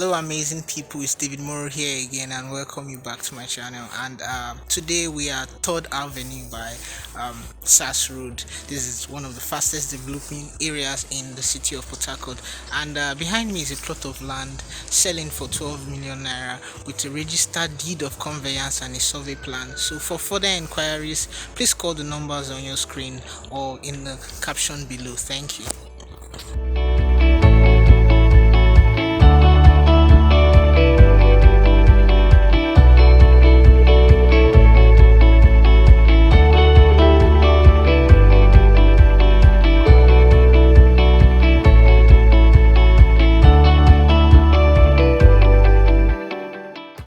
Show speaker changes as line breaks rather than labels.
Hello, amazing people. It's David Moro here again, and welcome you back to my channel. And today we are Third Avenue by Sars Road. This is one of the fastest developing areas in the city of Port-Harcourt. And behind me is a plot of land selling for 12 million naira with a registered deed of conveyance and a survey plan. So for further inquiries, please call the numbers on your screen or in the caption below. Thank you.